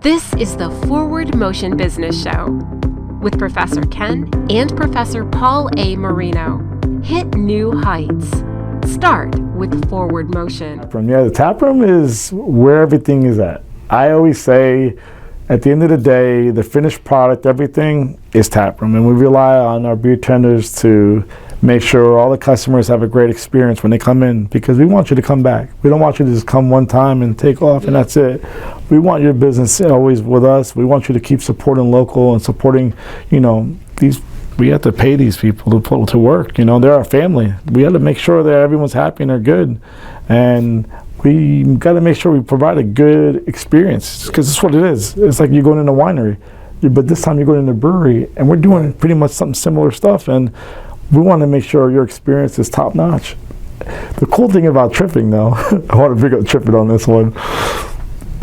This is the Forward Motion Business Show with Professor Ken and Professor Paul A Marino. Hit new heights. Start with Forward Motion. Yeah, the taproom is where everything is at. I always say, at the end of the day, the finished product, everything is taproom, and we rely on our beer tenders to make sure all the customers have a great experience when they come in, because we want you to come back. We don't want you to just come one time and take off and that's it. We want your business always with us. We want you to keep supporting local and supporting, we have to pay these people to work. They're our family. We have to make sure that everyone's happy and they're good. And we got to make sure we provide a good experience, because that's what it is. It's like you're going in a winery, but this time you're going in a brewery, and we're doing pretty much something similar stuff, and we want to make sure your experience is top notch. The cool thing about tripping, though, I want to bring up tripping on this one.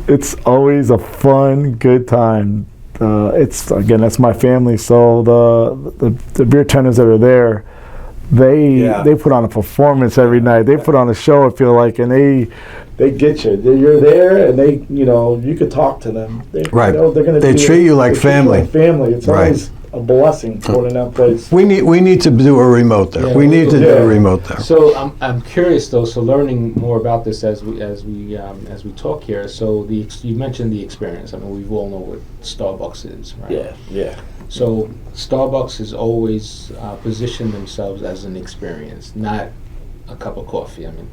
It's always a fun, good time. That's my family. So the beer tenders that are there, they put on a performance every night. They put on a show, I feel like, and they get you. You're there, and you could talk to them. They're gonna treat you like family. It's always a blessing going in that place. We need to do a remote there. We need to do a remote there. So I'm curious though. So learning more about this as we talk here. So you mentioned the experience. I mean, we all know what Starbucks is, right? Yeah. So Starbucks has always positioned themselves as an experience, not a cup of coffee. I mean,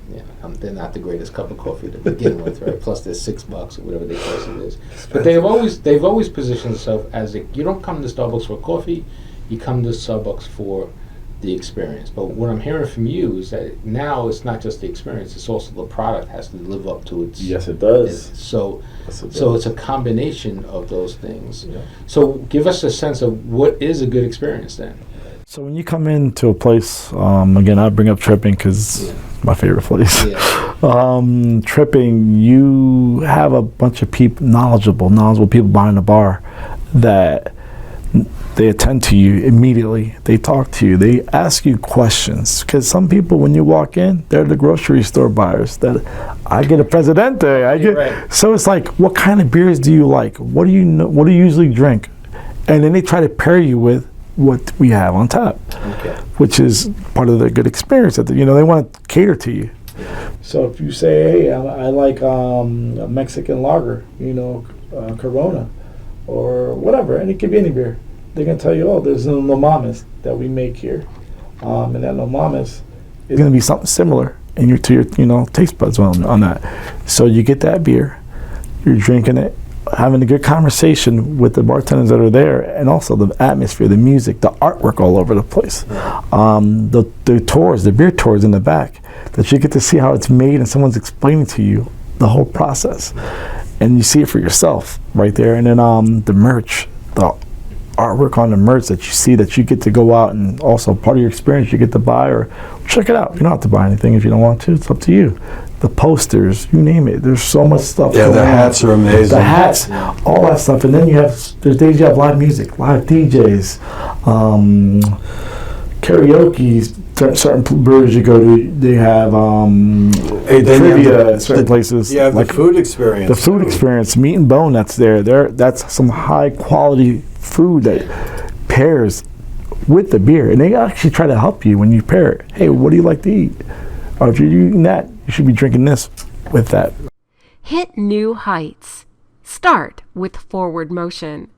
they're not the greatest cup of coffee to begin with, right? Plus, there's $6 or whatever the price it is. But they've always positioned themselves as you don't come to Starbucks for coffee, you come to Starbucks for the experience. But what I'm hearing from you is that now it's not just the experience; it's also the product has to live up to its. Yes, it does. So it's a combination of those things. Yeah. So give us a sense of what is a good experience then. So when you come into a place, again, I bring up tripping because it's my favorite place. Yeah. Tripping, you have a bunch of people, knowledgeable people behind the bar that they attend to you immediately. They talk to you. They ask you questions, because some people, when you walk in, they're the grocery store buyers. That I get a Presidente. So it's like, what kind of beers do you like? What do you know? What do you usually drink? And then they try to pair you with what we have on tap, which is part of the good experience. That they want to cater to you. So if you say, hey, I like a Mexican lager, Corona, or whatever, and it could be any beer, they're gonna tell you, there's a No Mames that we make here, and that No Mames is gonna be something similar to your taste buds on that. So you get that beer, you're drinking it, having a good conversation with the bartenders that are there, and also the atmosphere, the music, the artwork all over the place. The tours, the beer tours in the back, that you get to see how it's made and someone's explaining to you the whole process. And you see it for yourself right there. And then the merch, the artwork on the merch that you see, that you get to go out and also part of your experience you get to buy or check it out. You don't have to buy anything if you don't want to. It's up to you. The posters, you name it. There's so much stuff. Yeah, the hats are amazing. The hats, all that stuff. And then there's days you have live music, live DJs, karaoke. Certain breweries you go to, they have trivia at certain places. Yeah, like the food experience. The food experience, meat and bone that's there. That's some high quality food that pairs with the beer. And they actually try to help you when you pair it. Hey, what do you like to eat? Or if you're eating that, you should be drinking this with that. Hit new heights. Start with Forward Motion.